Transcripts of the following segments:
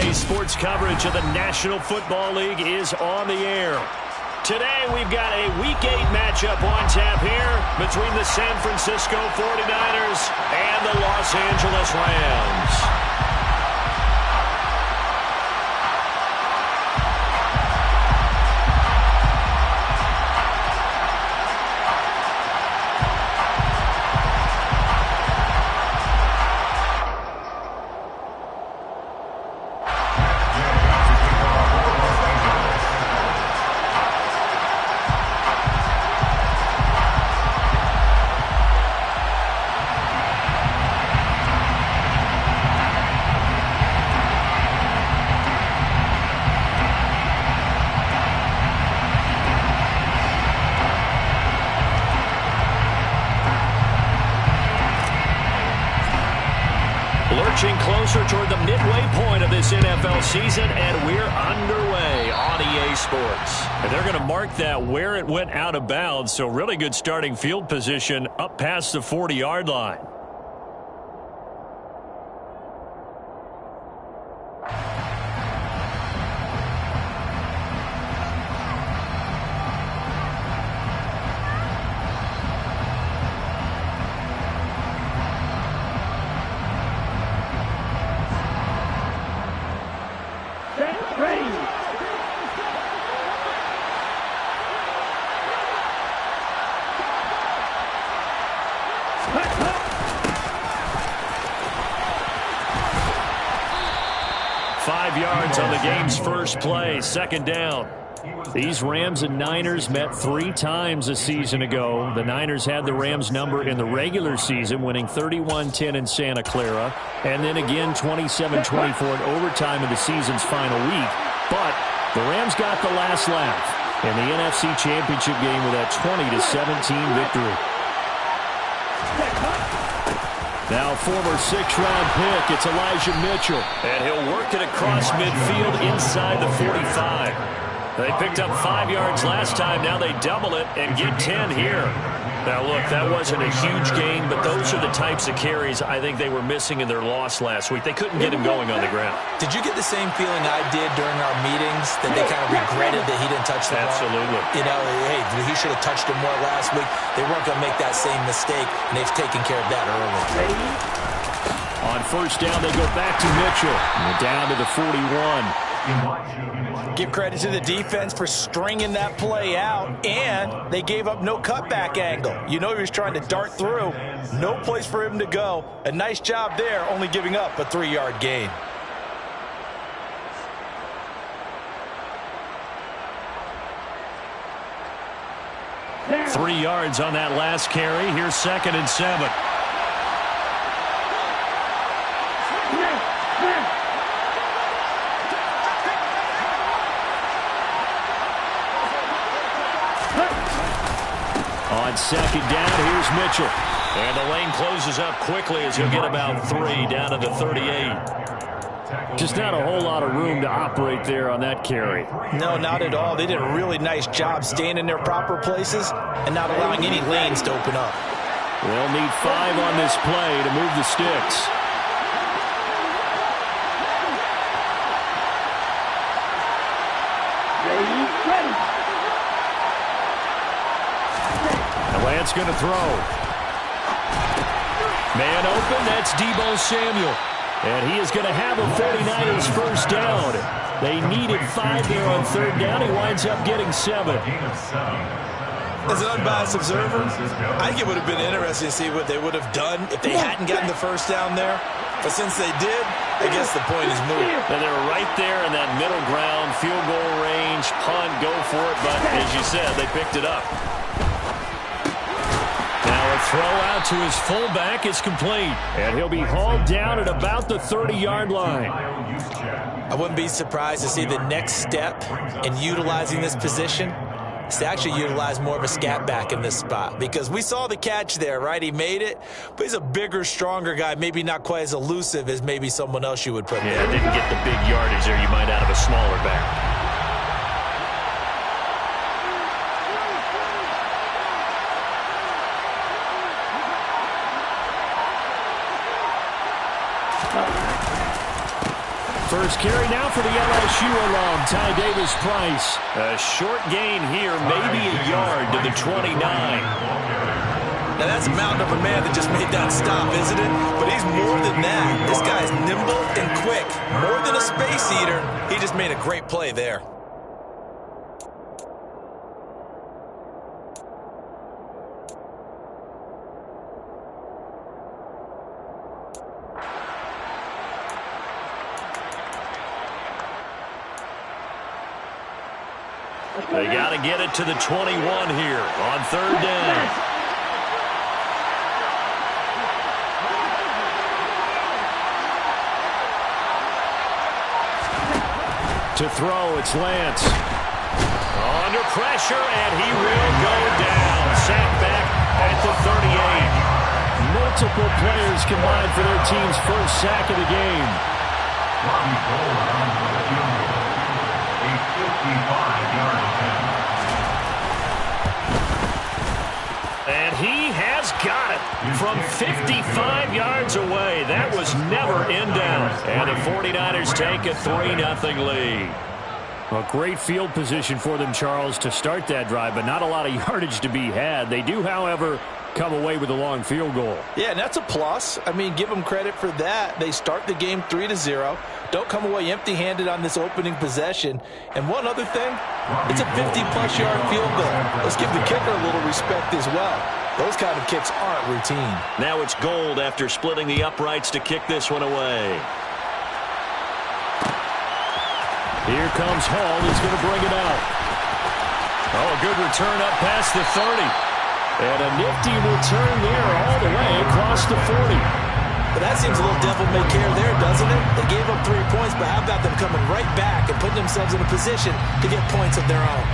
NBC Sports coverage of the National Football League is on the air. Today we've got a Week 8 matchup on tap here between the San Francisco 49ers and the Los Angeles Rams. Lurching closer toward the midway point of this NFL season, and we're underway on EA Sports. And they're going to mark that where it went out of bounds, so really good starting field position up past the 40-yard line. On the game's first play, second down. These Rams and Niners met 3 times a season ago. The Niners had the Rams number in the regular season, winning 31-10 in Santa Clara, and then again 27-24 in overtime in the season's final week. But the Rams got the last laugh in the NFC Championship game with that 20-17 victory. Now former 6th-round pick, it's Elijah Mitchell. And he'll work it across midfield inside the 45. They picked up 5 yards last time. Now they double it and get 10 here. Now, look, that wasn't a huge gain, but those are the types of carries I think they were missing in their loss last week. They couldn't get him going on the ground. Did you get the same feeling I did during our meetings, that they kind of regretted that he didn't touch the ball? Absolutely. You know, hey, he should have touched it more last week. They weren't going to make that same mistake, and they've taken care of that early. On first down, they go back to Mitchell. And down to the 41. Give credit to the defense for stringing that play out, and they gave up no cutback angle. You know he was trying to dart through. No place for him to go. A nice job there, only giving up a 3-yard gain. There. 3 yards on that last carry. Here's 2nd and 7. On 2nd down, here's Mitchell. And the lane closes up quickly as he'll get about 3 down to the 38. Just not a whole lot of room to operate there on that carry. No, not at all. They did a really nice job staying in their proper places and not allowing any lanes to open up. They'll need 5 on this play to move the sticks. Lance going to throw. Man open, that's Deebo Samuel. And he is going to have a 49ers first down. They needed 5 there on 3rd down. He winds up getting 7. As an unbiased observer, I think it would have been interesting to see what they would have done if they hadn't gotten the first down there. But since they did, I guess the point is moot. And they were right there in that middle ground, field goal range, punt, go for it. But as you said, they picked it up. Throw out to his fullback is complete. And he'll be hauled down at about the 30-yard line. I wouldn't be surprised to see the next step in utilizing this position is to actually utilize more of a scat back in this spot. Because we saw the catch there, right? He made it, but he's a bigger, stronger guy, maybe not quite as elusive as maybe someone else you would put there. Yeah, didn't get the big yardage there you might out of a smaller back. First carry now for the LSU alum, Ty Davis-Price. A short gain here, maybe a yard to the 29. Now, that's a mountain of a man that just made that stop, isn't it? But he's more than that. This guy's nimble and quick. More than a space eater. He just made a great play there. They got to get it to the 21 here on third down. To throw, it's Lance. Under pressure, and he will go down. Sacked back at the 38. Multiple players combined for their team's first sack of the game. A 55-yard attempt. And he has got it from 55 yards away. That was never in down. And the 49ers take a 3-0 lead. A great field position for them, Charles, to start that drive, but not a lot of yardage to be had. They do, however, come away with a long field goal. Yeah, and that's a plus. I mean, give them credit for that. They start the game 3-0. Don't come away empty-handed on this opening possession. And one other thing, it's a 50-plus yard field goal. Let's give the kicker a little respect as well. Those kind of kicks aren't routine. Now it's Gold after splitting the uprights to kick this one away. Here comes Hall. He's going to bring it out. Oh, a good return up past the 30. And a nifty return there all the way across the 40. But that seems a little devil-may-care there, doesn't it? They gave up 3 points, but how about them coming right back and putting themselves in a position to get points of their own?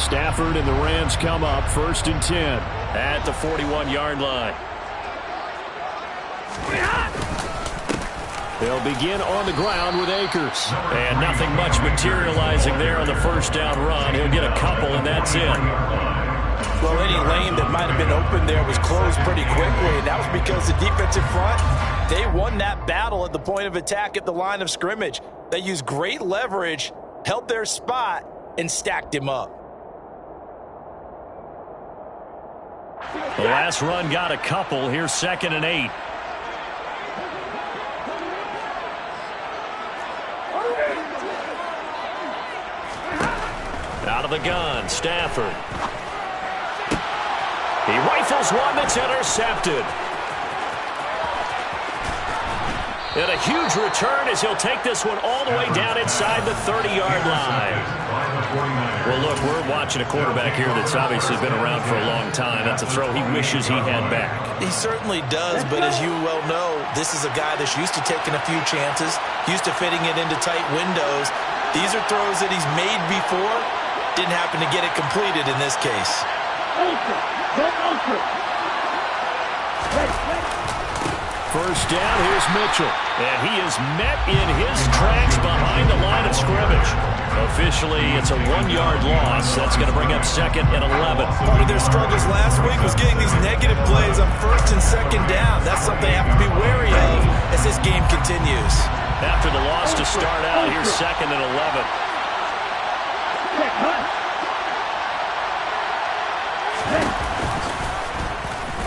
Stafford and the Rams come up 1st and 10 at the 41-yard line. They'll begin on the ground with Akers. And nothing much materializing there on the first down run. He'll get a couple, and that's it. Well, any lane that might have been open there was closed pretty quickly, and that was because the defensive front, they won that battle at the point of attack at the line of scrimmage. They used great leverage, held their spot, and stacked him up. The last run got a couple. Here's 2nd and 8. Out of the gun, Stafford. He rifles one that's intercepted. And a huge return as he'll take this one all the way down inside the 30-yard line. Well, look, we're watching a quarterback here that's obviously been around for a long time. That's a throw he wishes he had back. He certainly does, but as you well know, this is a guy that's used to taking a few chances, used to fitting it into tight windows. These are throws that he's made before. Didn't happen to get it completed in this case. First down, here's Mitchell. And he is met in his tracks behind the line of scrimmage. Officially, it's a 1-yard loss. That's going to bring up 2nd and 11. Part of their struggles last week was getting these negative plays on 1st and 2nd down. That's something they have to be wary of as this game continues. After the loss to start out, here's 2nd and 11.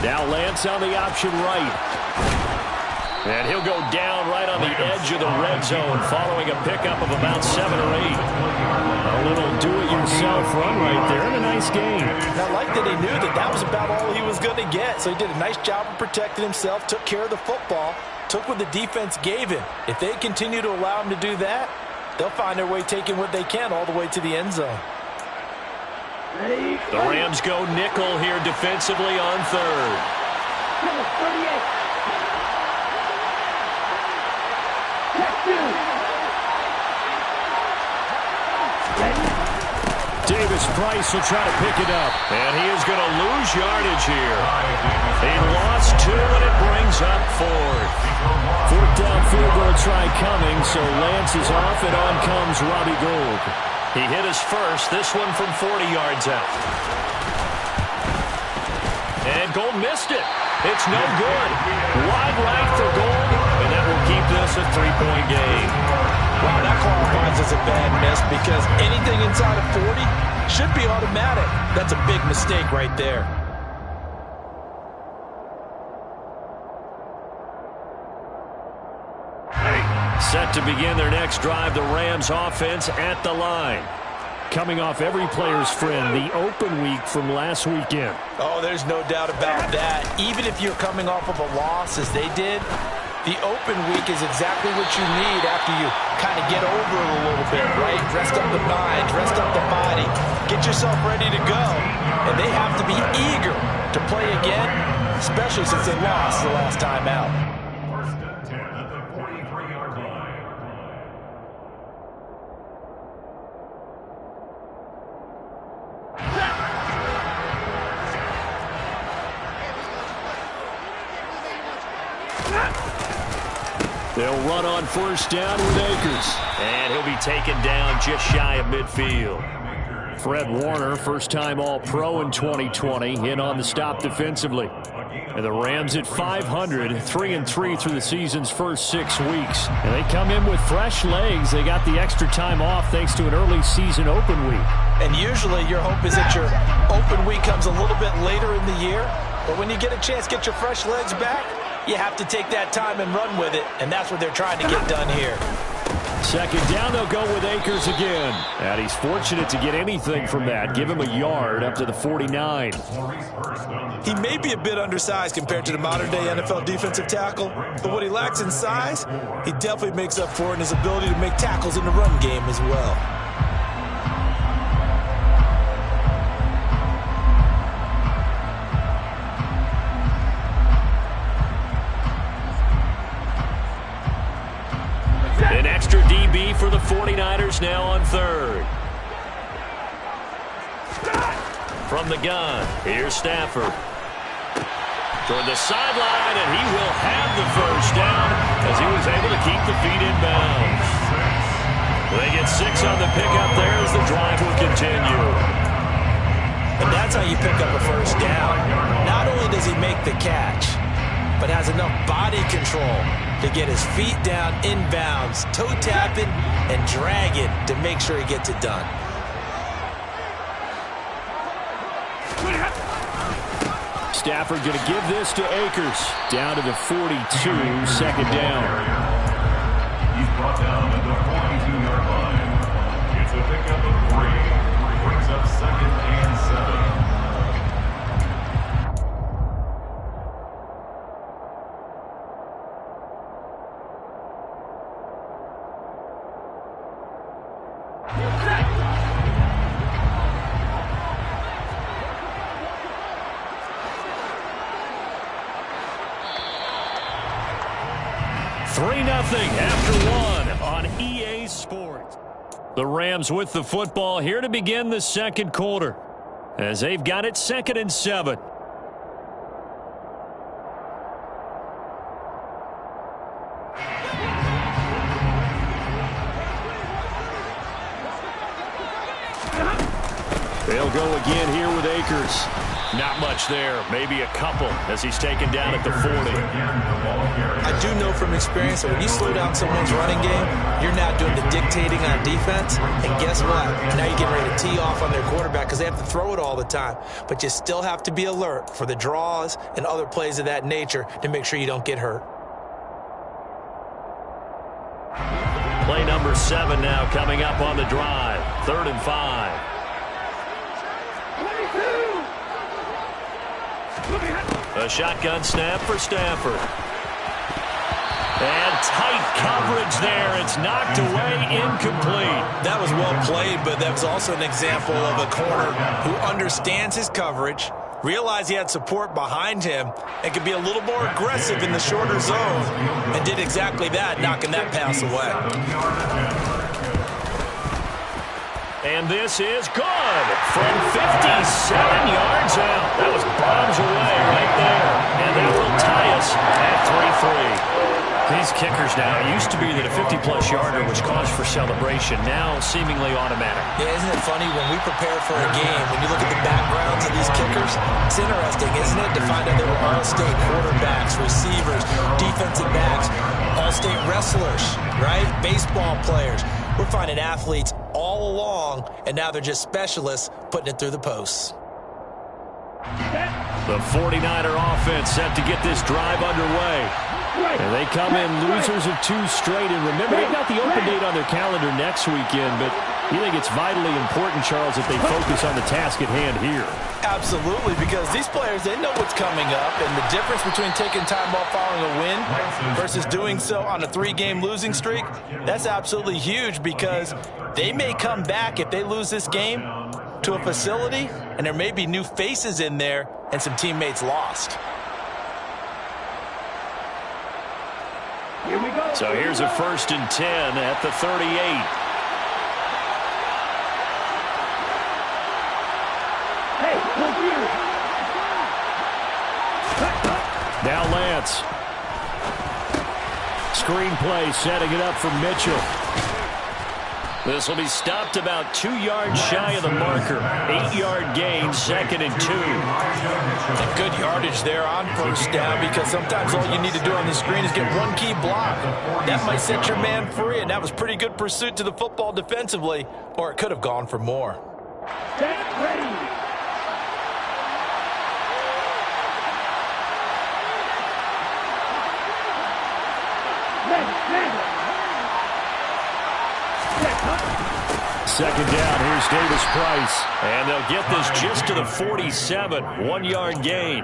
Now Lance on the option right. And he'll go down right on the edge of the red zone following a pickup of about 7 or 8. A little do-it-yourself run right there and a nice gain. I like that he knew that that was about all he was going to get. So he did a nice job of protecting himself, took care of the football, took what the defense gave him. If they continue to allow him to do that, they'll find their way taking what they can all the way to the end zone. The Rams go nickel here defensively on 3rd. Davis-Price will try to pick it up. And he is going to lose yardage here. He lost 2, and it brings up 4th. 4th down field goal try coming, so Lance is off, and on comes Robbie Gould. He hit his first, this one from 40 yards out. And Gold missed it. It's no good. Wide right for Gold, and that will keep this a 3-point game. Wow, that qualifies as a bad miss because anything inside of 40 should be automatic. That's a big mistake right there. Set to begin their next drive, the Rams offense at the line. Coming off every player's friend, the open week from last weekend. Oh, there's no doubt about that. Even if you're coming off of a loss as they did, the open week is exactly what you need after you kind of get over it a little bit, right? Rest up the mind, rest up the body, get yourself ready to go. And they have to be eager to play again, especially since they lost the last time out. They'll run on first down with Akers. And he'll be taken down just shy of midfield. Fred Warner, first-time All-Pro in 2020, in on the stop defensively. And the Rams at 500, 3-3 through the season's first 6 weeks. And they come in with fresh legs. They got the extra time off thanks to an early season open week. And usually your hope is that your open week comes a little bit later in the year. But when you get a chance to get your fresh legs back, you have to take that time and run with it, and that's what they're trying to get done here. Second down, they'll go with Akers again. And he's fortunate to get anything from that. Give him a yard up to the 49. He may be a bit undersized compared to the modern-day NFL defensive tackle, but what he lacks in size, he definitely makes up for in his ability to make tackles in the run game as well. An extra DB for the 49ers now on third. From the gun, here's Stafford. Toward the sideline, and he will have the first down as he was able to keep the feet in bounds. They get 6 on the pickup there as the drive will continue. And that's how you pick up a first down. Not only does he make the catch, but has enough body control to get his feet down inbounds, toe tapping and dragging to make sure he gets it done. Stafford going to give this to Akers. Down to the 42, second down. He's brought down at the 42-yard line. It's a pickup of 3. Brings up second and 7. After 1 on EA Sports. The Rams with the football here to begin the second quarter as they've got it 2nd and 7. They'll go again here with Akers. Not much there, maybe a couple as he's taken down at the 40. I do know from experience that when you slow down someone's running game, you're now doing the dictating on defense. And guess what? Now you're getting ready to tee off on their quarterback because they have to throw it all the time. But you still have to be alert for the draws and other plays of that nature to make sure you don't get hurt. Play number 7 now coming up on the drive. 3rd and 5. A shotgun snap for Stafford. And tight coverage there. It's knocked away, incomplete. That was well played, but that was also an example of a corner who understands his coverage, realized he had support behind him, and could be a little more aggressive in the shorter zone, and did exactly that, knocking that pass away. And this is good from 57 yards out. That was bombs away right there. And that will tie us at 3-3. These kickers now, it used to be that a 50-plus yarder was cause for celebration, now seemingly automatic. Yeah, isn't it funny when we prepare for a game, when you look at the backgrounds of these kickers, it's interesting, isn't it, to find out they were all-state quarterbacks, receivers, defensive backs, all-state wrestlers, right? Baseball players. We're finding athletes all along, and now they're just specialists putting it through the posts. The 49er offense set to get this drive underway. And they come in losers of 2 straight. And remember, they've got the open date on their calendar next weekend. But you think it's vitally important, Charles, that they focus on the task at hand here? Absolutely, because these players, they know what's coming up. And the difference between taking time off following a win versus doing so on a 3-game losing streak, that's absolutely huge, because they may come back if they lose this game to a facility, and there may be new faces in there and some teammates lost. Here we go. So here's a 1st and 10 at the 38. Hey, look here. Now Lance. Screenplay setting it up for Mitchell. This will be stopped about 2 yards shy of the marker. 8-yard gain, 2nd and 2. And good yardage there on 1st down, because sometimes all you need to do on the screen is get one key block. That might set your man free, and that was pretty good pursuit to the football defensively, or it could have gone for more. Get ready. Second down, here's Davis Price. And they'll get this just to the 47, 1-yard gain.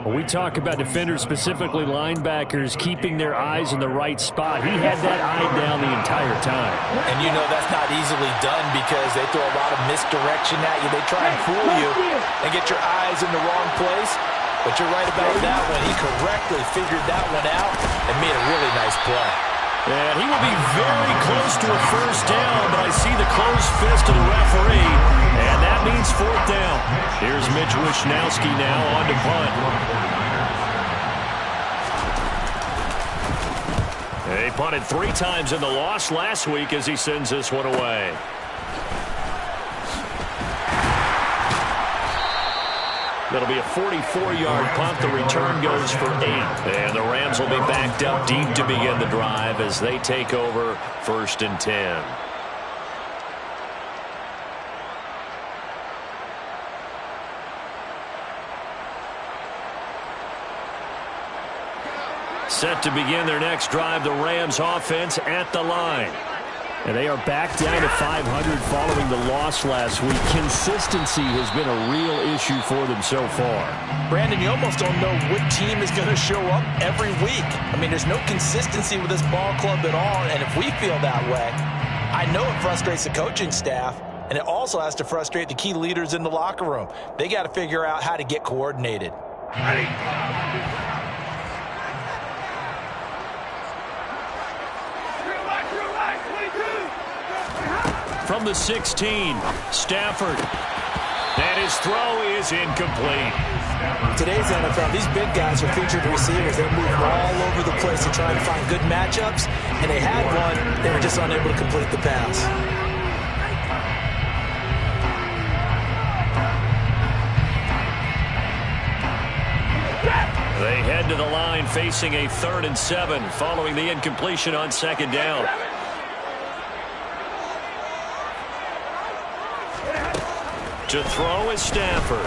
When we talk about defenders, specifically linebackers, keeping their eyes in the right spot, he had that eye down the entire time. And you know that's not easily done, because they throw a lot of misdirection at you. They try and fool you and get your eyes in the wrong place. But you're right about that one. He correctly figured that one out and made a really nice play. And he will be very close to a 1st down, but I see the closed fist of the referee, and that means 4th down. Here's Mitch Wishnowski now on to punt. He punted 3 times in the loss last week as he sends this one away. That'll be a 44-yard punt. The return goes for 8. And the Rams will be backed up deep to begin the drive as they take over 1st and 10. Set to begin their next drive, the Rams offense at the line. And they are back down to 500 following the loss last week. Consistency has been a real issue for them so far. Brandon, you almost don't know what team is going to show up every week. I mean, there's no consistency with this ball club at all, and if we feel that way, I know it frustrates the coaching staff, and it also has to frustrate the key leaders in the locker room. They got to figure out how to get coordinated. Ready. From the 16, Stafford. And his throw is incomplete. Today's NFL, these big guys are featured receivers. They move all over the place to try and find good matchups, and they had one. They were just unable to complete the pass. They head to the line facing a 3rd and 7 following the incompletion on 2nd down. To throw is Stafford.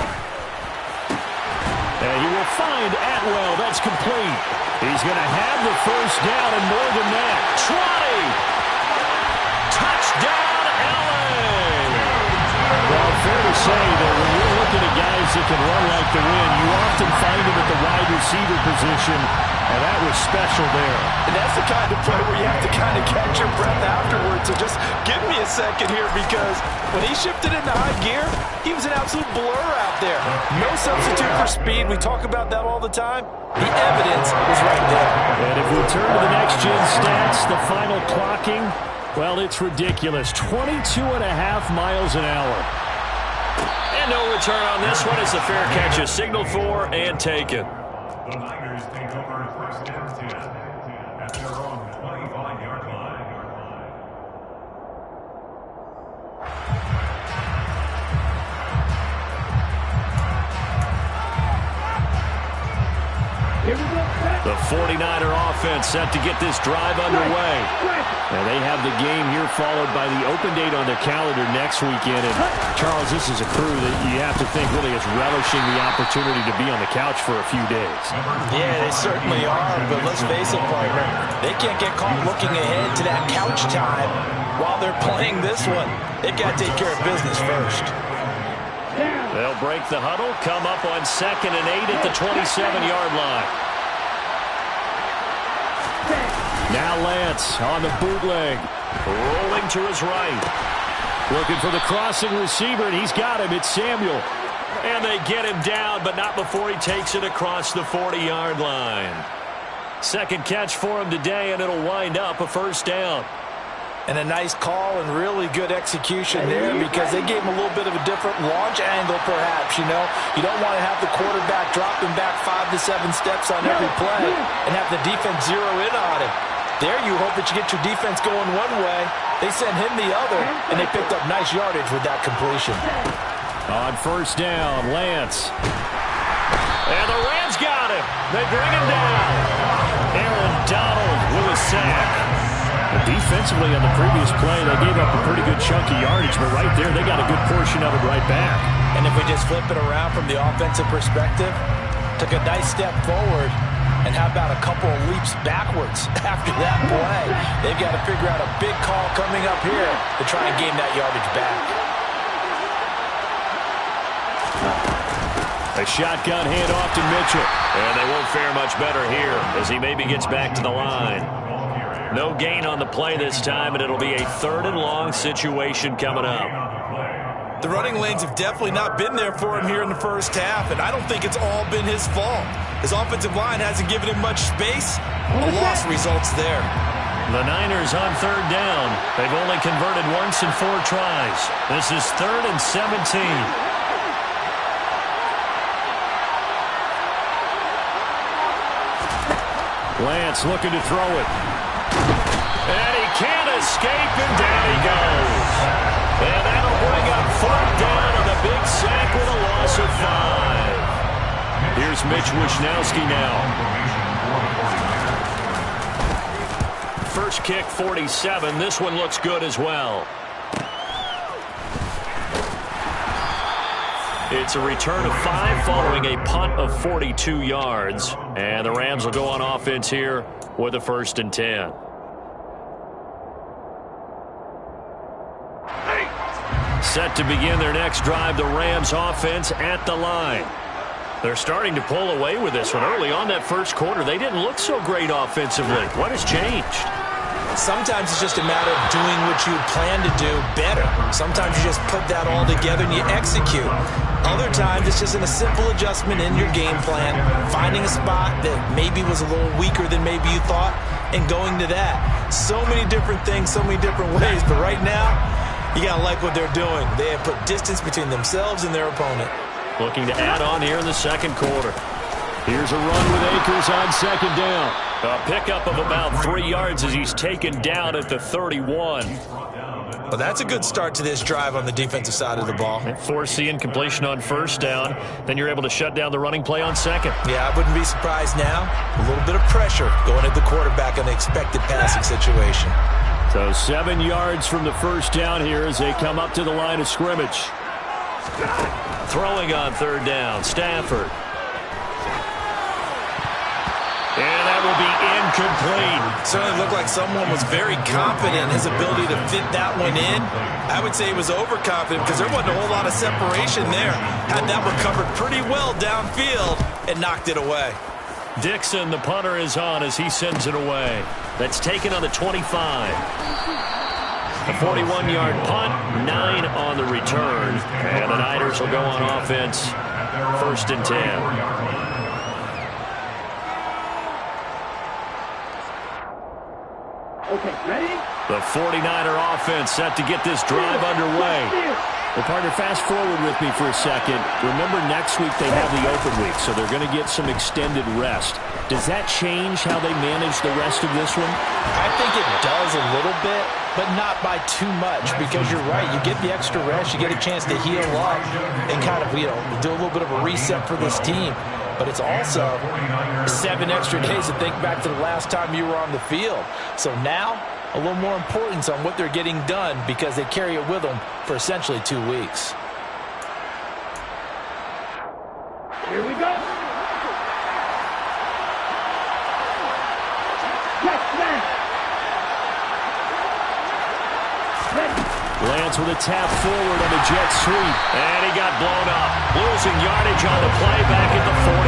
And he will find Atwell. That's complete. He's going to have the 1st down and more than that. Trotty! Touchdown, LA! Well, fair to say that when you're looking at guys that can run like the wind, you often find them at the wide receiver position, and that was special there. And that's the kind of play where you have to kind of catch your breath afterwards. So just give me a second here, because when he shifted into high gear, he was an absolute blur out there. No substitute for speed. We talk about that all the time. The evidence was right there. And if we turn to the next-gen stats, the final clocking, well, it's ridiculous. 22.5 miles an hour. And no return on this one as the fair catch is signaled for and taken. The Niners take over 1st and 10. The 49er offense set to get this drive underway. And they have the game here followed by the open date on their calendar next weekend. And Charles, this is a crew that you have to think really is relishing the opportunity to be on the couch for a few days. Yeah, they certainly are, but let's face it, partner, they can't get caught looking ahead to that couch time while they're playing this one. They've got to take care of business first. They'll break the huddle, come up on 2nd and 8 at the 27-yard line. Now Lance on the bootleg, rolling to his right. Looking for the crossing receiver, and he's got him. It's Samuel. And they get him down, but not before he takes it across the 40-yard line. Second catch for him today, and it'll wind up a first down. And a nice call and really good execution there because they gave him a little bit of a different launch angle perhaps, you know. You don't want to have the quarterback dropping back 5 to 7 steps on every play and have the defense zero in on him. There you hope that you get your defense going one way. They sent him the other, and they picked up nice yardage with that completion. On first down, Lance. And the Rams got him. They bring him down. Aaron Donald with a sack. Defensively on the previous play, they gave up a pretty good chunk of yardage, but right there, they got a good portion of it right back. And if we just flip it around from the offensive perspective, took a nice step forward, and how about a couple of leaps backwards after that play? They've got to figure out a big call coming up here to try and gain that yardage back. A shotgun handoff to Mitchell. And they won't fare much better here as he maybe gets back to the line. No gain on the play this time, and it'll be a 3rd and long situation coming up. The running lanes have definitely not been there for him here in the first half, and I don't think it's all been his fault. His offensive line hasn't given him much space. A loss results there. The Niners on 3rd down. They've only converted once in 4 tries. This is 3rd and 17. Lance looking to throw it. And he can't escape, and down he goes. And that'll bring up 4th down on a big sack with a loss of 5. Here's Mitch Wishnowski now. First kick, 47. This one looks good as well. It's a return of 5 following a punt of 42 yards. And the Rams will go on offense here with a 1st and 10. Set to begin their next drive, the Rams offense at the line. They're starting to pull away with this one. Early on that first quarter, they didn't look so great offensively. What has changed? Sometimes it's just a matter of doing what you plan to do better. Sometimes you just put that all together and you execute. Other times it's just a simple adjustment in your game plan, finding a spot that maybe was a little weaker than maybe you thought, and going to that. So many different things, so many different ways, but right now, you got to like what they're doing. They have put distance between themselves and their opponent. Looking to add on here in the second quarter. Here's a run with Akers on 2nd down. A pickup of about 3 yards as he's taken down at the 31. Well, that's a good start to this drive on the defensive side of the ball. Force the incompletion on 1st down. Then you're able to shut down the running play on 2nd. Yeah, I wouldn't be surprised now. A little bit of pressure going at the quarterback on the expected passing situation. So 7 yards from the 1st down here as they come up to the line of scrimmage. Throwing on 3rd down, Stafford. And that will be incomplete. Certainly looked like someone was very confident in his ability to fit that one in. I would say he was overconfident because there wasn't a whole lot of separation there. Had that one covered pretty well downfield and knocked it away. Dixon, the punter, is on as he sends it away. That's taken on the 25. A 41-yard punt, 9 on the return. And the Niners will go on offense, 1st and 10. Okay, ready? The 49er offense set to get this drive underway. Well, partner, fast forward with me for a second. Remember, next week they have the open week, so they're going to get some extended rest. Does that change how they manage the rest of this one? I think it does a little bit, but not by too much, because you're right. You get the extra rest, you get a chance to heal up and kind of, do a little bit of a reset for this team. but it's also 7 extra days to think back to the last time you were on the field. So now, a little more importance on what they're getting done because they carry it with them for essentially 2 weeks. Here we go. Lance with a tap forward on the jet sweep. And he got blown up. Losing yardage on the play back at the 44.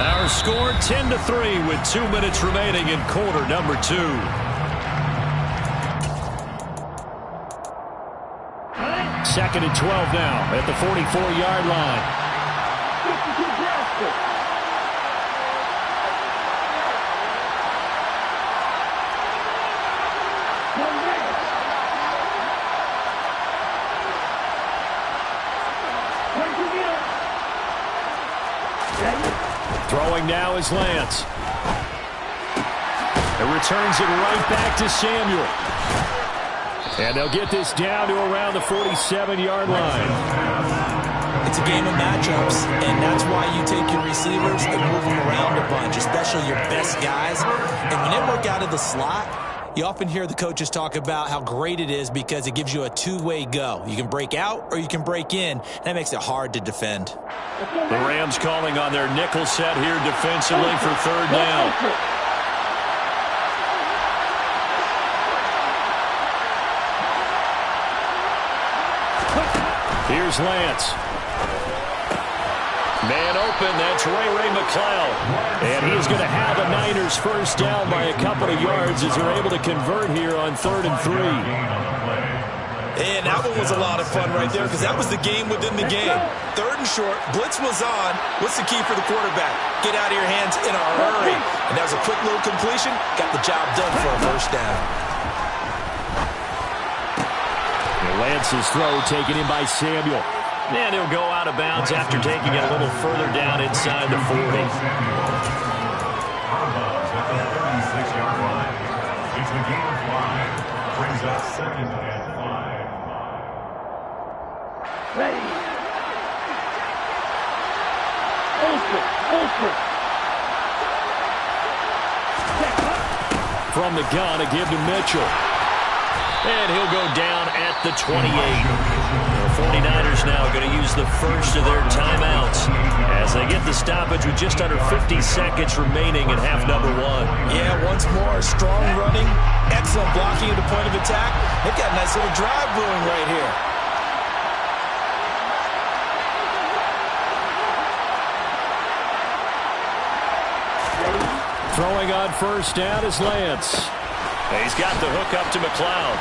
Our score 10-3 with 2 minutes remaining in quarter number 2. Second and 12 now at the 44-yard line. Throwing now is Lance. It returns it right back to Samuel. And they'll get this down to around the 47-yard line. It's a game of matchups, and that's why you take your receivers and move them around a bunch, especially your best guys. And when they work out of the slot, you often hear the coaches talk about how great it is because it gives you a two-way go. You can break out or you can break in. That makes it hard to defend. The Rams calling on their nickel set here defensively for third down. Here's Lance. Man open, that's Ray McLeod. And he's going to have a Niners first down by a couple of yards as they're able to convert here on 3rd and 3. And that one was a lot of fun right there because that was the game within the game. 3rd and short, blitz was on. What's the key for the quarterback? Get out of your hands in a hurry. And that was a quick little completion. Got the job done for a first down. Lance's throw taken in by Samuel. And he'll go out of bounds after taking it a little further down inside the 40. At the 36-yard line. It's a gain of 5. Brings up 2nd and 5. Ready. Ultra. From the gun, a give to Mitchell. And he'll go down at the 28. The 49ers now going to use the first of their timeouts as they get the stoppage with just under 50 seconds remaining in half number 1. Yeah, once more, strong running, excellent blocking at the point of attack. They've got a nice little drive brewing right here. Throwing on first down is Lance. He's got the hook up to McLeod.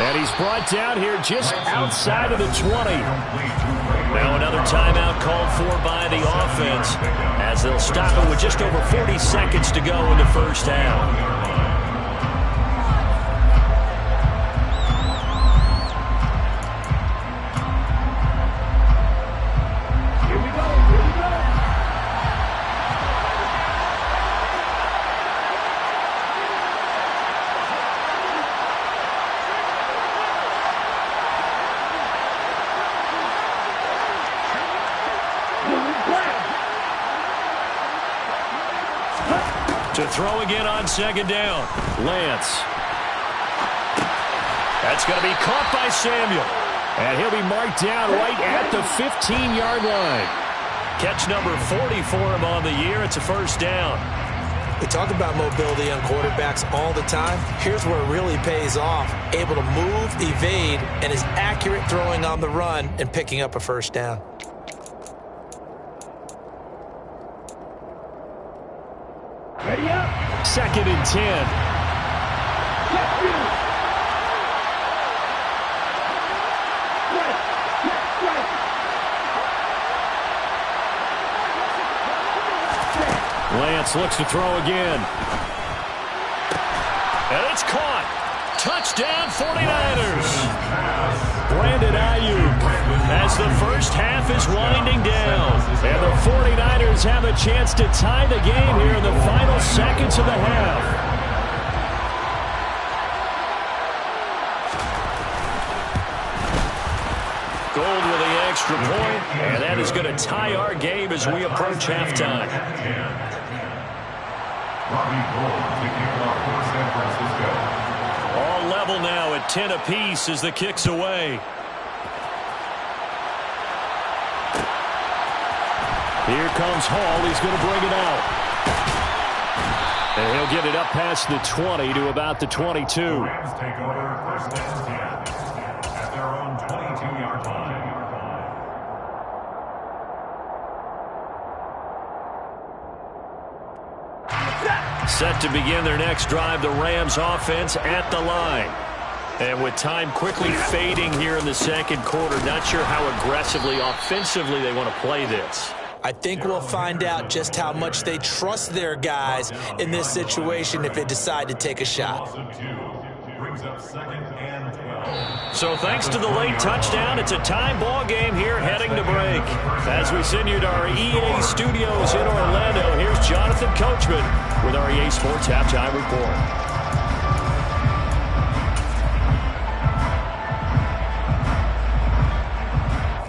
And he's brought down here just outside of the 20. Now another timeout called for by the offense as they'll stop it with just over 40 seconds to go in the first half. To throw again on 2nd down. Lance. That's going to be caught by Samuel. And he'll be marked down right at the 15-yard line. Catch number 40 for him on the year. It's a first down. We talk about mobility on quarterbacks all the time. Here's where it really pays off. Able to move, evade, and is accurate throwing on the run and picking up a first down. Ready up. 2nd and 10. Lance looks to throw again. And it's caught. Touchdown 49ers. Brandon Ayuk as the first half is winding down. And the 49ers have a chance to tie the game here in the final seconds of the half. Gold with the extra point, and that is going to tie our game as we approach halftime. All level now at 10 apiece as the kick's away. Here comes Hall. He's going to bring it out. And he'll get it up past the 20 to about the 22. Rams take over first and 10 at their own 22-yard line. Set to begin their next drive, the Rams offense at the line. And with time quickly fading here in the second quarter, not sure how aggressively, offensively they want to play this. I think we'll find out just how much they trust their guys in this situation if they decide to take a shot. So thanks to the late touchdown, it's a tie ball game here heading to break. As we send you to our EA studios in Orlando, here's Jonathan Coachman with our EA Sports Halftime Report.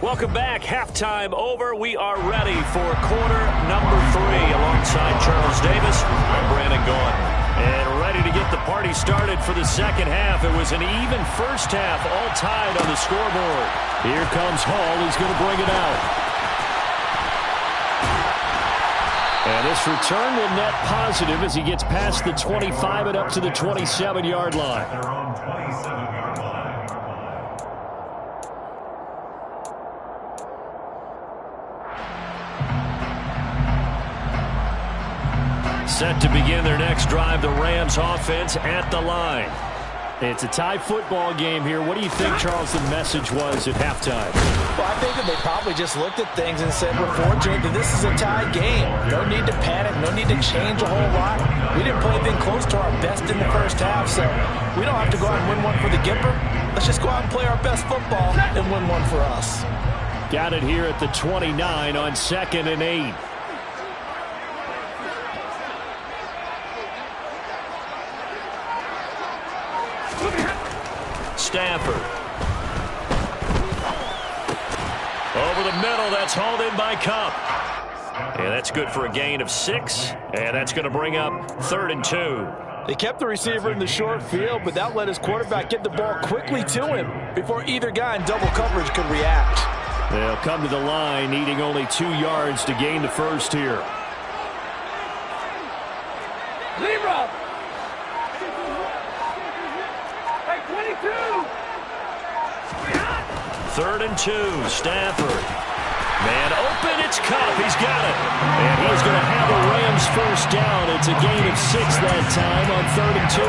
Welcome back. Halftime over. We are ready for quarter number 3. Alongside Charles Davis, I'm Brandon Gaudin. And ready to get the party started for the second half. It was an even first half, all tied on the scoreboard. Here comes Hall. He's going to bring it out. And this return will net positive as he gets past the 25 and up to the 27-yard line. Their own 27-yard line. Set to begin their next drive, the Rams offense at the line. It's a tie football game here. What do you think, Charles, the message was at halftime? Well, I think that they probably just looked at things and said, we're fortunate that this is a tie game. No need to panic, no need to change a whole lot. We didn't play anything close to our best in the first half, so we don't have to go out and win one for the Gipper. Let's just go out and play our best football and win one for us. Got it here at the 29 on 2nd and 8. Stafford. Over the middle, that's hauled in by Cup. And that's good for a gain of 6. And that's going to bring up 3rd and 2. They kept the receiver in the short field, but that let his quarterback get the ball quickly to him before either guy in double coverage could react. They'll come to the line, needing only 2 yards to gain the first here. Libra! Hey, 22! 3rd and 2, Stafford. Man open, it's Cup. He's got it. And he's going to have a Rams first down. It's a gain of 6 that time on 3rd and 2.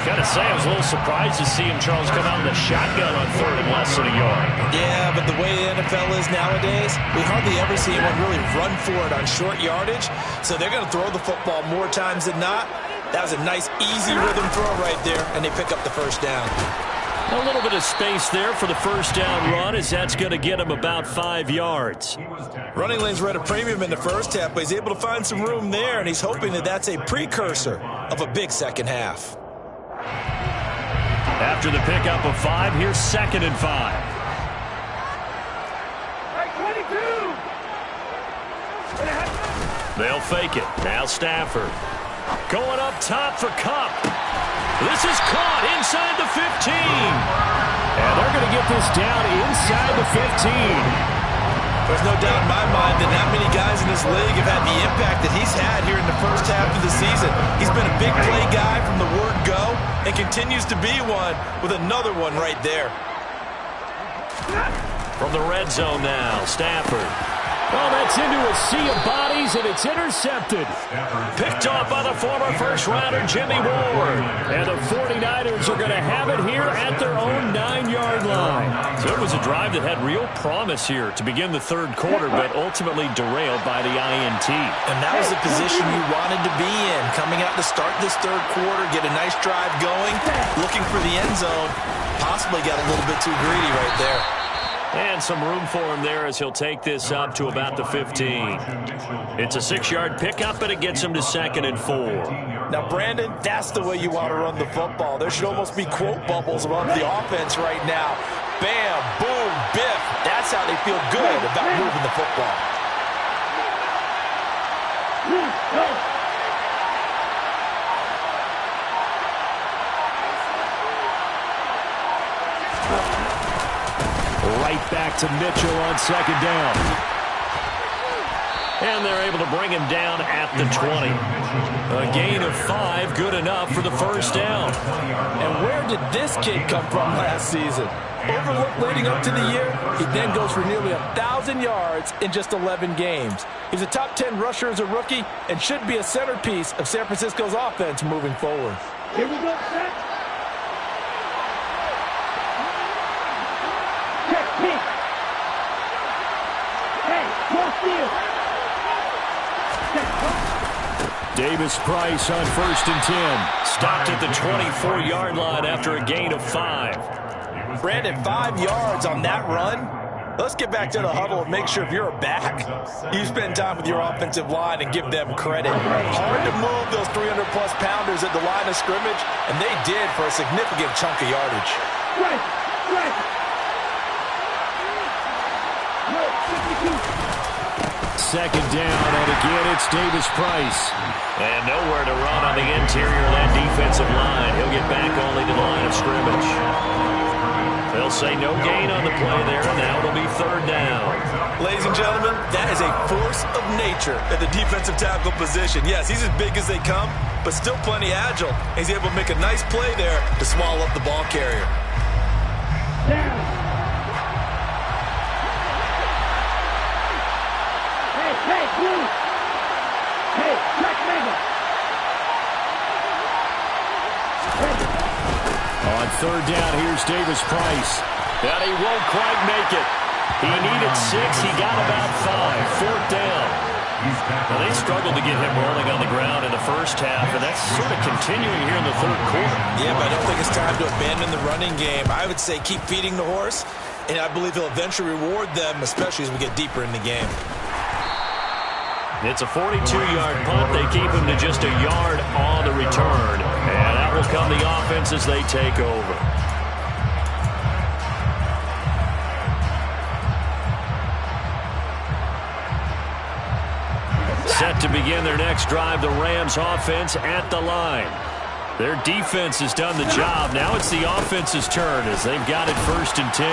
Got to say, I was a little surprised to see him, Charles, come out in the shotgun on 3rd and less than a yard. Yeah, but the way the NFL is nowadays, we hardly ever see anyone really run for it on short yardage. So they're going to throw the football more times than not. That was a nice, easy rhythm throw right there, and they pick up the first down. A little bit of space there for the first down run, as that's going to get him about 5 yards. Running lanes were at a premium in the first half, but he's able to find some room there, and he's hoping that that's a precursor of a big second half. After the pickup of 5, here's 2nd and 5. Hey, 22! They'll fake it. Now Stafford. Going up top for Cup. This is caught inside the 15. And they're going to get this down inside the 15. There's no doubt in my mind that not many guys in this league have had the impact that he's had here in the first half of the season. He's been a big play guy from the word go and continues to be one with another one right there. From the red zone now, Stafford. Oh, that's into a sea of bodies, and it's intercepted. Picked off by the former first-rounder Jimmy Ward. And the 49ers are going to have it here at their own 9-yard line. So it was a drive that had real promise here to begin the third quarter, but ultimately derailed by the INT. And that was the position you wanted to be in, coming out to start this third quarter, get a nice drive going, looking for the end zone. Possibly got a little bit too greedy right there. And some room for him there as he'll take this up to about the 15. It's a 6-yard pickup, and it gets him to 2nd and 4. Now, Brandon, that's the way you want to run the football. There should almost be quote bubbles above the offense right now. bam, boom, biff. That's how they feel good about moving the football. Right back to Mitchell on second down. And they're able to bring him down at the 20. A gain of 5, good enough for the first down. And where did this kid come from last season? Overlooked leading up to the year, he then goes for nearly 1,000 yards in just 11 games. He's a top 10 rusher as a rookie and should be a centerpiece of San Francisco's offense moving forward. Here we go, set. Check, kick. Hey, cross field. Davis Price on 1st and 10. Stopped at the 24-yard line after a gain of 5. Brandon, 5 yards on that run. Let's get back to the huddle and make sure if you're a back, you spend time with your offensive line and give them credit. Hard to move those 300-plus pounders at the line of scrimmage, and they did for a significant chunk of yardage. Right, right. No, 52. Second down, and again it's Davis Price. And nowhere to run on the interior of that defensive line. He'll get back only to the line of scrimmage. They'll say no gain on the play there, and now it'll be 3rd down. Ladies and gentlemen, that is a force of nature at the defensive tackle position. Yes, he's as big as they come, but still plenty agile. He's able to make a nice play there to swallow up the ball carrier. Down. Hey, blue. Hey, track mega. On 3rd down, here's Davis Price. And he won't quite make it. He needed 6. He got about 5. 4th down. Well, they struggled to get him rolling on the ground in the first half, and that's sort of continuing here in the 3rd quarter. Yeah, but I don't think it's time to abandon the running game. I would say keep feeding the horse, and I believe he'll eventually reward them, especially as we get deeper in the game. It's a 42-yard punt. They keep him to just a yard on the return. And that will come the offense as they take over. Set to begin their next drive, the Rams offense at the line. Their defense has done the job. Now it's the offense's turn as they've got it 1st and 10.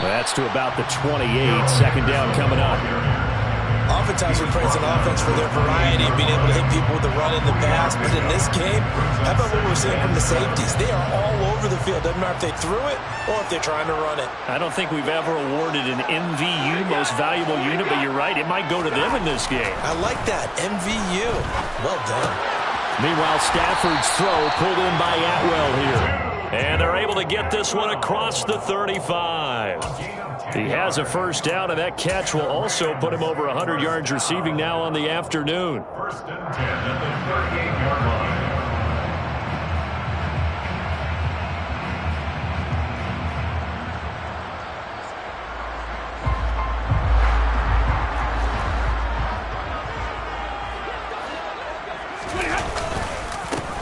That's to about the 28. Second down coming up. Oftentimes we praise an offense for their variety of being able to hit people with the run in the pass, but in this game, how about what we're seeing from the safeties? They are all over the field. Doesn't matter if they threw it or if they're trying to run it. I don't think we've ever awarded an MVU, most valuable unit, but you're right, it might go to them in this game. I like that, MVU. Well done. Meanwhile, Stafford's throw pulled in by Atwell here. And they're able to get this one across the 35. He has a first down, and that catch will also put him over 100 yards receiving now on the afternoon. 1st and 10 at the 38-yard line.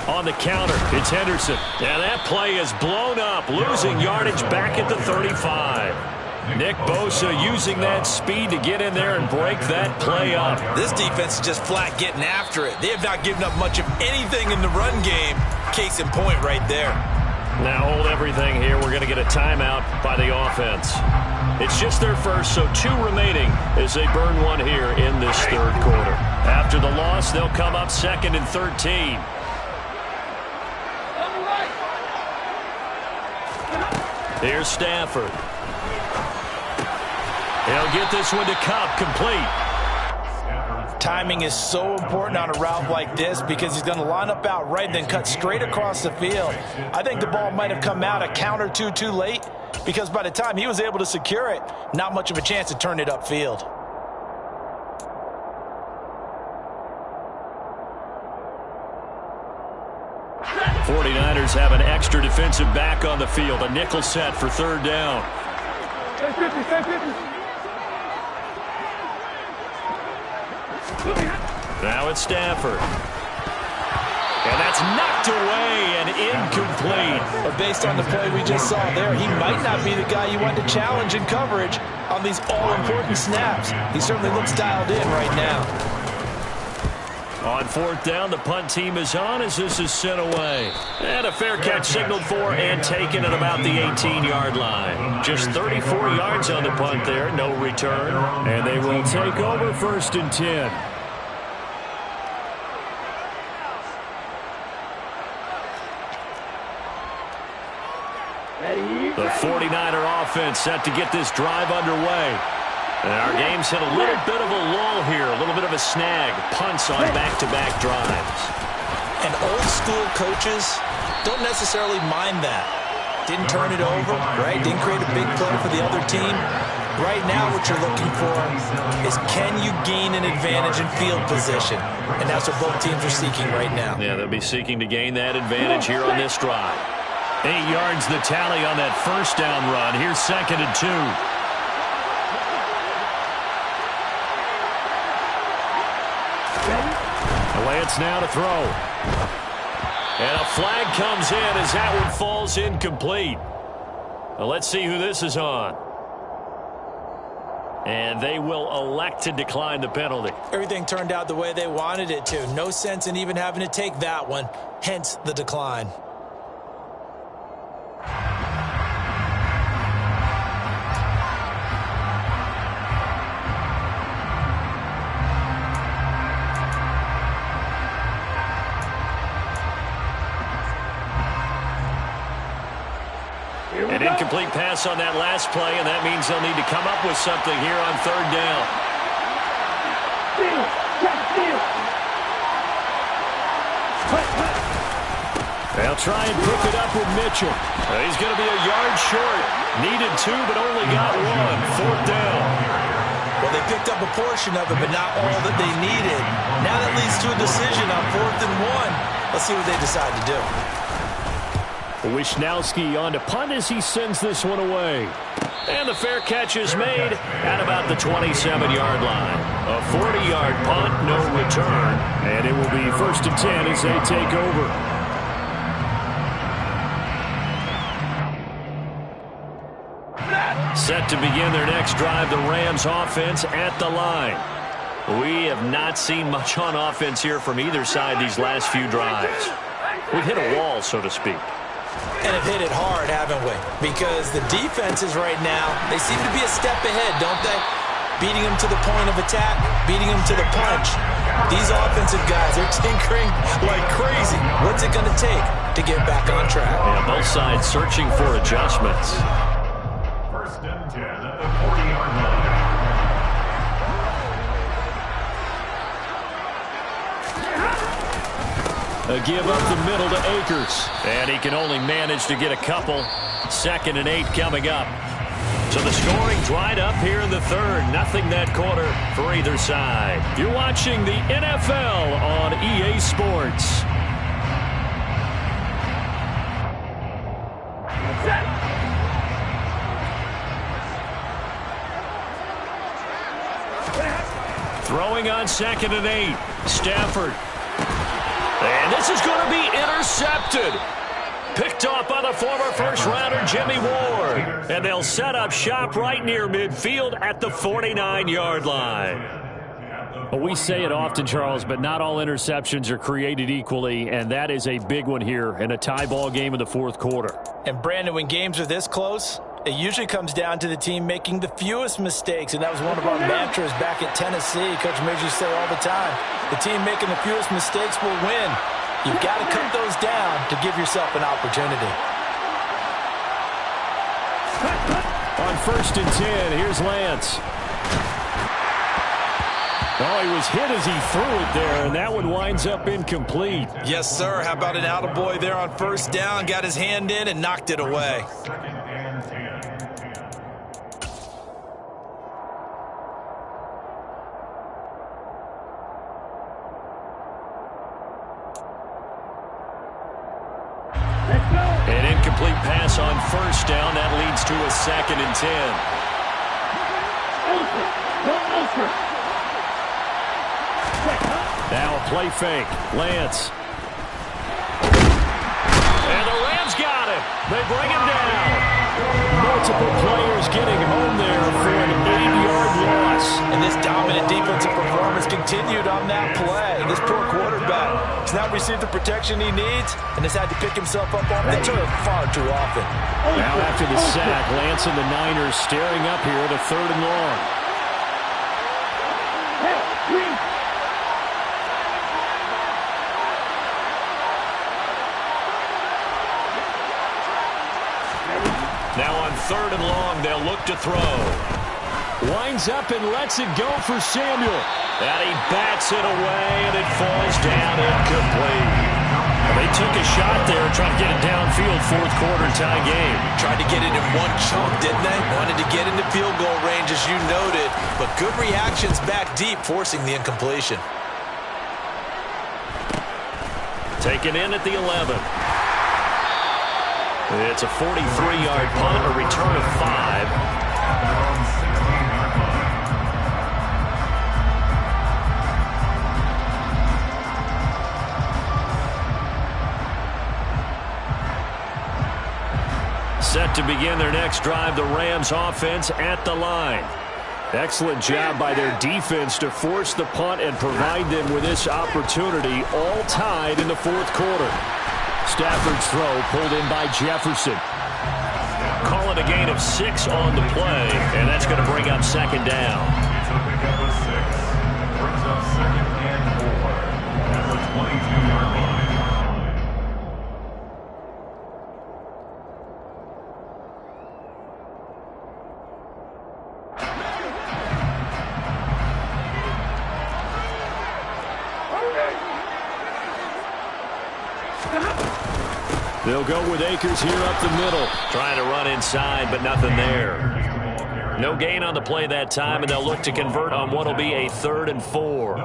On the counter, it's Henderson. And that play is blown up, losing yardage back at the 35. Nick Bosa using that speed to get in there and break that play up. This defense is just flat getting after it. They have not given up much of anything in the run game. Case in point right there. Now hold everything here. We're going to get a timeout by the offense. It's just their first, so 2 remaining as they burn one here in this 3rd quarter. After the loss, they'll come up 2nd and 13. Here's Stafford. He'll get this one to Kupp, complete. Timing is so important on a route like this because he's going to line up out right and then cut straight across the field. I think the ball might have come out a count or two too late because by the time he was able to secure it, not much of a chance to turn it upfield. The 49ers have an extra defensive back on the field. A nickel set for 3rd down. Now it's Stafford. And that's knocked away and incomplete. But based on the play we just saw there, he might not be the guy you want to challenge in coverage on these all-important snaps. He certainly looks dialed in right now. On fourth down, the punt team is on as this is sent away. And a fair catch signaled for and taken at about the 18-yard line. Just 34 yards on the punt there, no return. And they will take over 1st and 10. The 49er offense set to get this drive underway. And our game's hit a little bit of a lull here, a little bit of a snag. Punts on back-to-back drives. And old-school coaches don't necessarily mind that. Didn't turn it over, right? Didn't create a big play for the other team. Right now what you're looking for is can you gain an advantage in field position? And that's what both teams are seeking right now. Yeah, they'll be seeking to gain that advantage here on this drive. 8 yards the tally on that first down run. Here's 2nd and 2. Lance now to throw. And a flag comes in as that one falls incomplete. Well, let's see who this is on. And they will elect to decline the penalty. Everything turned out the way they wanted it to. No sense in even having to take that one. Hence the decline. An incomplete pass on that last play, and that means they'll need to come up with something here on 3rd down. They'll try and pick it up with Mitchell. He's going to be a yard short. Needed 2, but only got 1. 4th down. Well, they picked up a portion of it, but not all that they needed. Now that leads to a decision on 4th and 1. Let's see what they decide to do. Wisnowski on to punt as he sends this one away. And the fair catch is made at about the 27-yard line. A 40-yard punt, no return. And it will be 1st and 10 as they take over. Set to begin their next drive, the Rams offense at the line. We have not seen much on offense here from either side these last few drives. We've hit a wall, so to speak. And have hit it hard, haven't we? Because the defenses right now, they seem to be a step ahead, don't they? Beating them to the point of attack, beating them to the punch. These offensive guys, they're tinkering like crazy. What's it going to take to get back on track? Yeah, both sides searching for adjustments. 1st and 10 at the 40-yard line. A give up the middle to Akers. And he can only manage to get a couple. 2nd and 8 coming up. So the scoring dried up here in the 3rd. Nothing that quarter for either side. You're watching the NFL on EA Sports. Throwing on 2nd and 8. Stafford. And this is going to be intercepted. Picked off by the former first-rounder Jimmy Ward. And they'll set up shop right near midfield at the 49-yard line. Well, we say it often, Charles, but not all interceptions are created equally, and that is a big one here in a tie ball game in the 4th quarter. And, Brandon, when games are this close, it usually comes down to the team making the fewest mistakes, and that was one of our mantras back at Tennessee. Coach Major say all the time, the team making the fewest mistakes will win. You've got to cut those down to give yourself an opportunity. On 1st and 10, here's Lance. Oh, he was hit as he threw it there, and that one winds up incomplete. Yes, sir. How about an attaboy there on 1st down? Got his hand in and knocked it away. 2nd and 10. An incomplete pass on 1st down. That leads to a 2nd and 10. Now a play fake. Lance. They bring him down. Multiple players getting home there for an 8-yard loss. And this dominant defensive performance continued on that play. This poor quarterback has not received the protection he needs and has had to pick himself up off the turf far too often. Now after the sack, Lance and the Niners staring up here at a 3rd and long. Now on 3rd and long, they'll look to throw. Winds up and lets it go for Samuel. And he bats it away, and it falls down incomplete. They took a shot there, trying to get it downfield, 4th quarter tie game. Tried to get it in one chunk, didn't they? Wanted to get into field goal range, as you noted, but good reactions back deep, forcing the incompletion. Taken in at the 11. It's a 43-yard punt, a return of 5. Set to begin their next drive, the Rams offense at the line. Excellent job by their defense to force the punt and provide them with this opportunity, all tied in the 4th quarter. Stafford's throw pulled in by Jefferson. Call it a gain of 6 on the play, and that's going to bring up 2nd down. It's a pickup of 6. Brings up 2nd and 4 at the 22-yard line. They'll go with Akers here up the middle. Trying to run inside, but nothing there. No gain on the play that time, and they'll look to convert on what will be a 3rd and 4.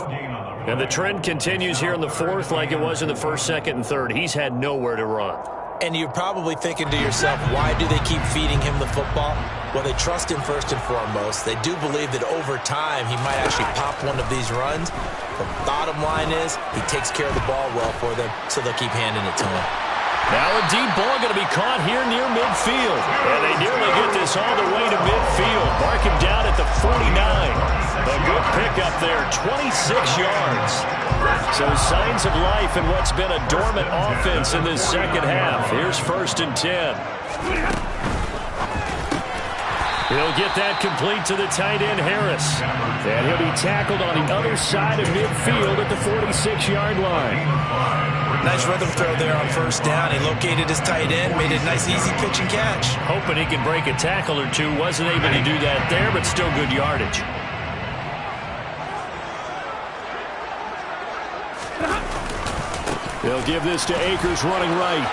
And the trend continues here in the 4th like it was in the 1st, 2nd, and 3rd. He's had nowhere to run. And you're probably thinking to yourself, why do they keep feeding him the football? Well, they trust him first and foremost. They do believe that over time he might actually pop one of these runs. The bottom line is he takes care of the ball well for them, so they'll keep handing it to him. Now a deep ball going to be caught here near midfield. And they nearly get this all the way to midfield. Mark him down at the 49. A good pickup there, 26 yards. So signs of life in what's been a dormant offense in this 2nd half. Here's 1st and 10. He'll get that complete to the tight end, Harris. And he'll be tackled on the other side of midfield at the 46-yard line. Nice rhythm throw there on 1st down. He located his tight end, made a nice easy pitch and catch. Hoping he can break a tackle or two. Wasn't able to do that there, but still good yardage. They'll give this to Akers running right.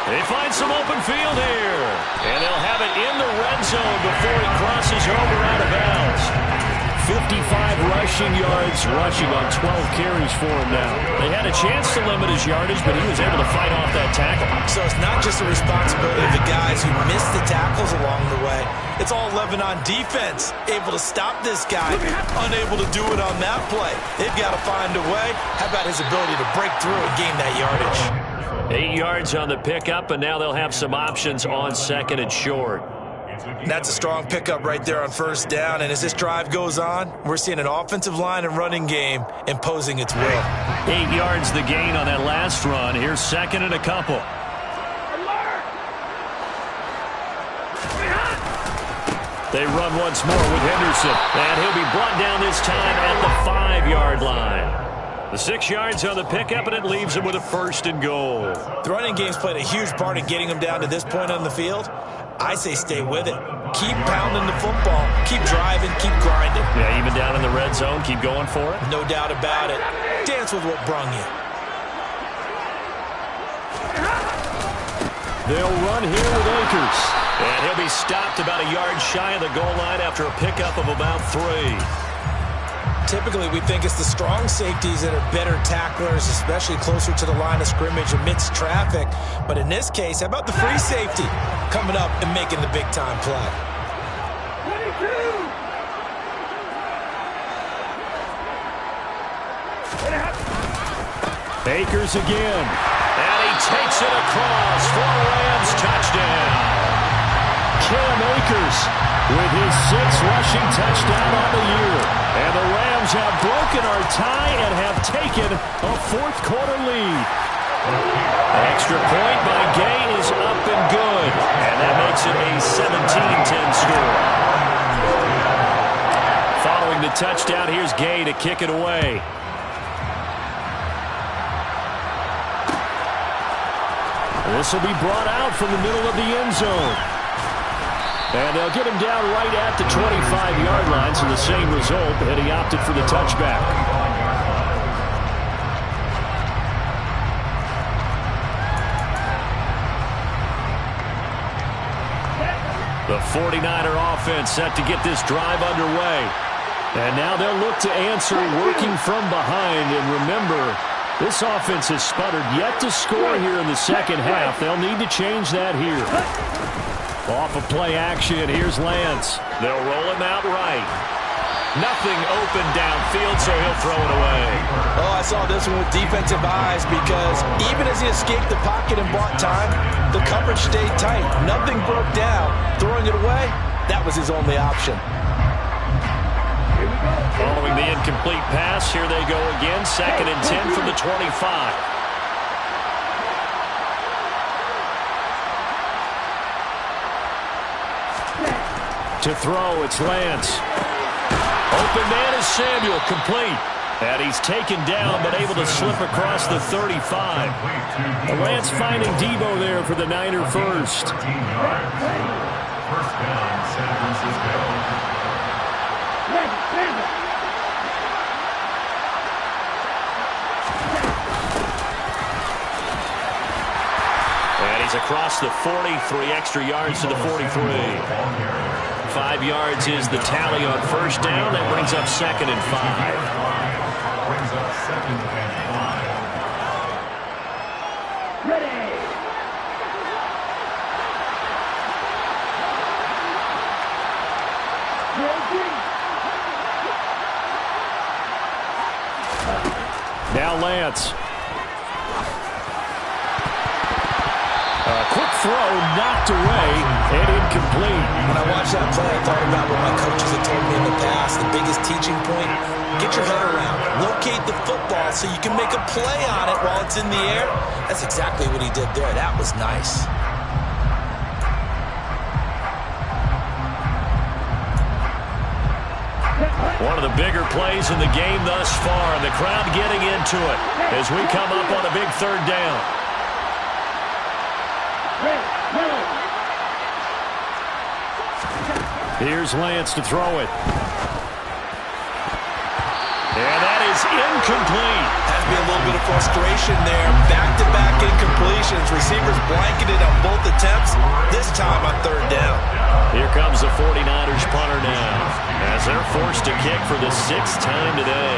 They find some open field here. And they'll have it in the red zone before he crosses over out of bounds. 55 rushing yards, rushing on 12 carries for him now. They had a chance to limit his yardage, but he was able to fight off that tackle. So it's not just the responsibility of the guys who missed the tackles along the way. It's all 11 on defense, able to stop this guy, unable to do it on that play. They've got to find a way. How about his ability to break through and gain that yardage? 8 yards on the pickup, and now they'll have some options on 2nd and short. That's a strong pickup right there on 1st down, and as this drive goes on, we're seeing an offensive line and running game imposing its will. 8 yards the gain on that last run. Here's 2nd and a couple. They run once more with Henderson, and he'll be brought down this time at the 5-yard line. The 6 yards on the pickup, and it leaves him with a 1st and goal. The running game's played a huge part in getting him down to this point on the field. I say stay with it. Keep pounding the football. Keep driving. Keep grinding. Yeah, even down in the red zone, keep going for it. No doubt about it. Dance with what brung you. They'll run here with Akers. And he'll be stopped about a yard shy of the goal line after a pickup of about 3. Typically, we think it's the strong safeties that are better tacklers, especially closer to the line of scrimmage amidst traffic. But in this case, how about the free safety coming up and making the big-time play? 22. Akers again. And he takes it across for a Rams touchdown. Cam Akers with his 6th rushing touchdown on the year. And the Rams have broken our tie and have taken a 4th quarter lead. Extra point by Gay is up and good. And that makes it a 17-10 score. Following the touchdown, here's Gay to kick it away. This will be brought out from the middle of the end zone. And they'll get him down right at the 25-yard line, so the same result, and he opted for the touchback. The 49er offense set to get this drive underway. And now they'll look to answer working from behind. And remember, this offense has sputtered yet to score here in the second half. They'll need to change that here. Off of play action, here's Lance. They'll roll him out right. Nothing open downfield, so he'll throw it away. Oh, I saw this one with defensive eyes because even as he escaped the pocket and bought time, the coverage stayed tight. Nothing broke down. Throwing it away, that was his only option. Following the incomplete pass, here they go again. 2nd and 10 from the 25. To throw, it's Lance. Open man is Samuel, complete. And he's taken down, but able to slip across the 35. Lance finding Debo there for the Niner first. First down, San Francisco. And he's across the 40, 3 extra yards to the 43. 5 yards is the tally on first down. That brings up 2nd and 5. Brings up 2nd and 5. Ready. Now Lance. Quick throw, knocked away, and incomplete. When I watched that play, I thought about what my coaches had told me in the past. The biggest teaching point, get your head around. Locate the football so you can make a play on it while it's in the air. That's exactly what he did there. That was nice. One of the bigger plays in the game thus far, and the crowd getting into it as we come up on a big 3rd down. Here's Lance to throw it. And that is incomplete. Has to be a little bit of frustration there. Back-to-back incompletions. Receivers blanketed on both attempts. This time on 3rd down. Here comes the 49ers punter now, as they're forced to kick for the 6th time today.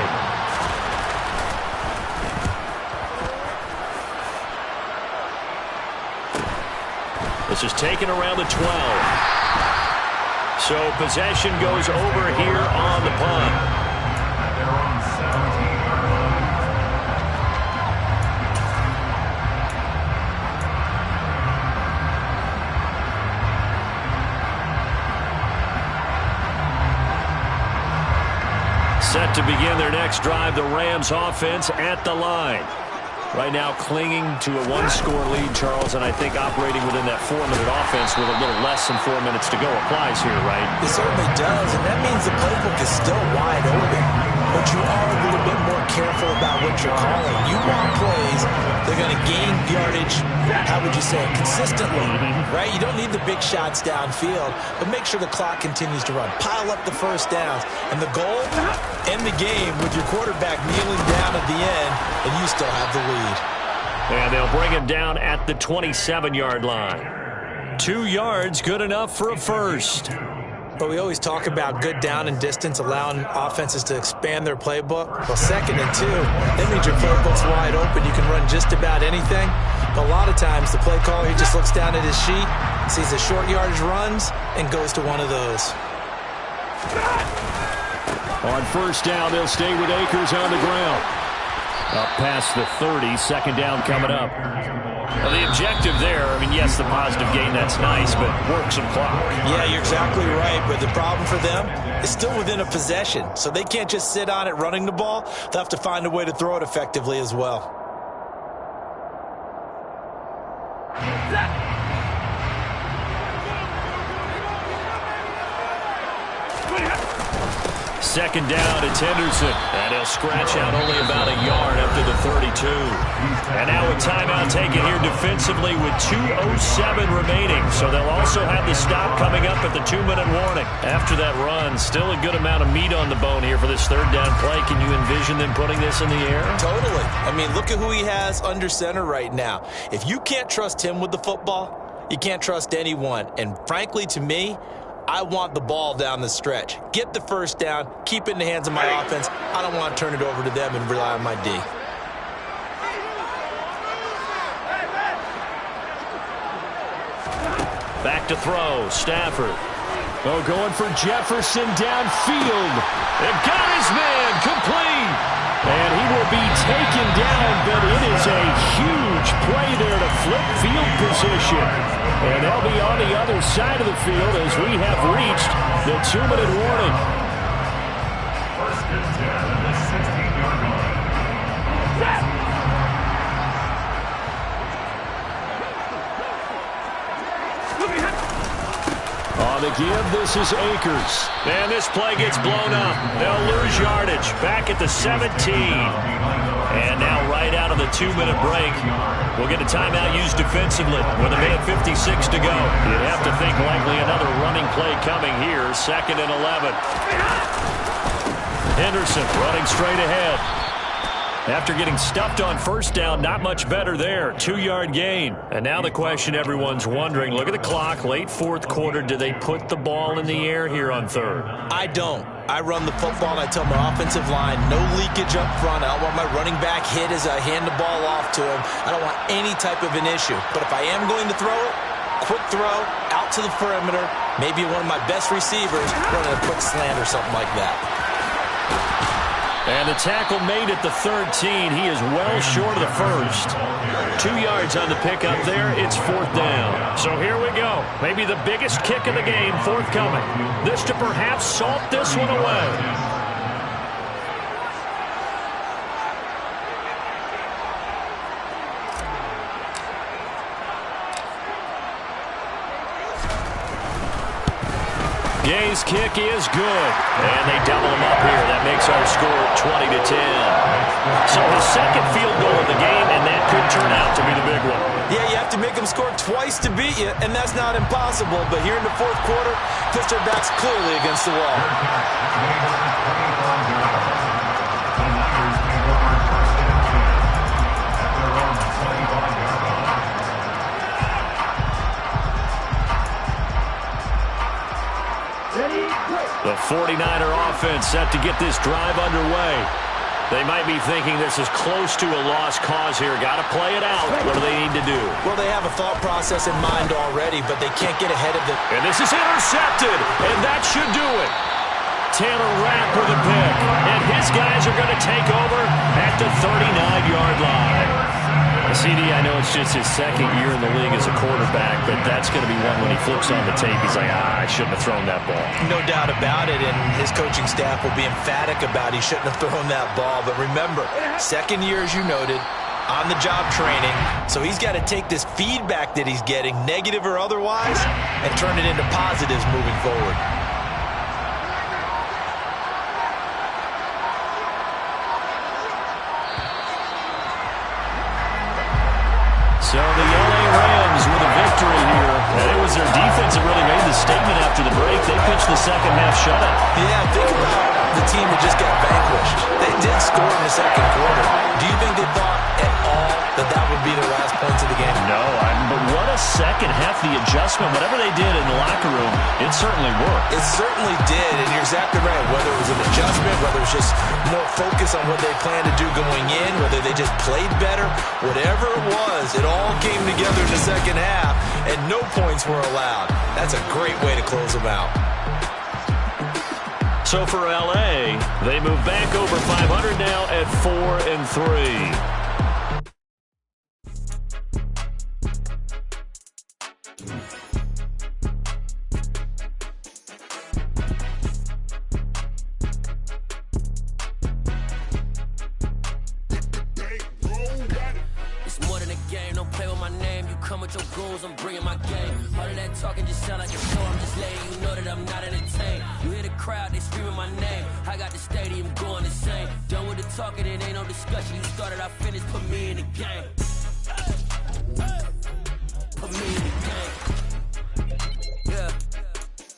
This is taken around the 12. So possession goes over here on the punt. They're on 17-yard line. Set to begin their next drive, the Rams offense at the line. Right now clinging to a 1-score lead, Charles, and I think operating within that 4-minute offense with a little less than 4 minutes to go applies here, right? It certainly does, and that means the playbook is still wide open. But you are a little bit more careful about what you're calling. You want plays that are going to gain yardage, how would you say it, consistently, right? You don't need the big shots downfield, but make sure the clock continues to run. Pile up the first downs. And the goal, end the game with your quarterback kneeling down at the end, and you still have the lead. And they'll bring him down at the 27-yard line. 2 yards, good enough for a first. But we always talk about good down and distance, allowing offenses to expand their playbook. Well, 2nd and 2, that means your playbook's wide open. You can run just about anything. But a lot of times, the play caller, he just looks down at his sheet, sees the short yardage runs, and goes to one of those. On first down, they'll stay with Akers on the ground. Up past the 30, second down coming up. Well, the objective there, I mean, yes, the positive gain, that's nice, but work some clock. Yeah, you're exactly right, but the problem for them is still within a possession, so they can't just sit on it running the ball. They'll have to find a way to throw it effectively as well. Second down, it's Henderson, and he'll scratch out only about a yard after the 32. And now a timeout taken here defensively with 2:07 remaining, so they'll also have the stop coming up at the 2-minute warning. After that run, still a good amount of meat on the bone here for this third down play. Can you envision them putting this in the air? Totally. I mean, look at who he has under center right now. If you can't trust him with the football, you can't trust anyone. And frankly, to me, I want the ball down the stretch. Get the first down, keep it in the hands of my offense. I don't want to turn it over to them and rely on my D. Back to throw, Stafford. Oh, going for Jefferson downfield. They've got his man, complete. And he will be taken down, but it is a huge play there to flip field position. And they'll be on the other side of the field as we have reached the 2-minute warning. First and 10 at the 16-yard line. On the give, this is Akers. And this play gets blown up. They'll lose yardage back at the 17. And now right out of the 2-minute break, we'll get a timeout used defensively with 1:56 to go. You'd have to think likely another running play coming here. 2nd and 11. Henderson running straight ahead. After getting stuffed on first down, not much better there. 2-yard gain. And now the question everyone's wondering, look at the clock, late fourth quarter. Do they put the ball in the air here on third? I don't. I run the football and I tell my offensive line, no leakage up front. I don't want my running back hit as I hand the ball off to him. I don't want any type of an issue. But if I am going to throw it, quick throw, out to the perimeter, maybe one of my best receivers running a quick slant or something like that. And the tackle made at the 13. He is well short of the first. 2 yards on the pickup there. It's 4th down. So here we go. Maybe the biggest kick of the game forthcoming. This to perhaps salt this one away. Gay's kick is good. And they double him up here. That makes our score 20-10. So his second field goal of the game, and that could turn out to be the big one. Yeah, you have to make them score twice to beat you, and that's not impossible. But here in the fourth quarter, puts their backs clearly against the wall. The 49er offense set to get this drive underway. They might be thinking this is close to a lost cause here. Got to play it out. What do they need to do? Well, they have a thought process in mind already, but they can't get ahead of it. And this is intercepted, and that should do it. Taylor Rapp with a pick, and his guys are going to take over at the 39-yard line. CD, I know it's just his second year in the league as a quarterback, but that's going to be one when he flips on the tape. He's like, I shouldn't have thrown that ball. No doubt about it, and his coaching staff will be emphatic about he shouldn't have thrown that ball. But remember, second year, as you noted, on-the-job training. So he's got to take this feedback that he's getting, negative or otherwise, and turn it into positives moving forward. So the LA Rams with a victory here. And it was their defense that really made the statement after the break. They pitched the second half shutout. Yeah, think about the team that just got vanquished. They did score in the second quarter. Do you think they thought at all that that would be their last points of the game? No, but what a second half. The adjustment, whatever they did in the locker room, it certainly worked. It certainly did, and you're exactly right. Whether it was an adjustment, whether it was just more focus on what they planned to do going in, whether they just played better, whatever it was, it all came together in the second half, and no points were allowed. That's a great way to close them out. So for L.A., they move back over 500 now at 4-3. I'm bringing my game. All of that talking just sound like a show. I'm just letting you know that I'm not entertained. You hear the crowd, they screaming my name. I got the stadium going insane. Done with the talking, it ain't no discussion. You started, I finished, put me in the game. Put me in the game. Yeah.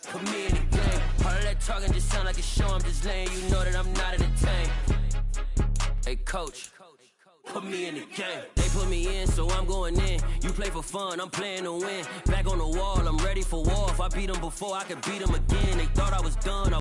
Put me in the game. All of that talking just sound like a show. I'm just letting you know that I'm not entertained. Hey, coach. Put me in the game. They put me in, so I'm going in. You play for fun, I'm playing to win. Back on the wall, I'm ready for war. If I beat them before, I could beat them again. They thought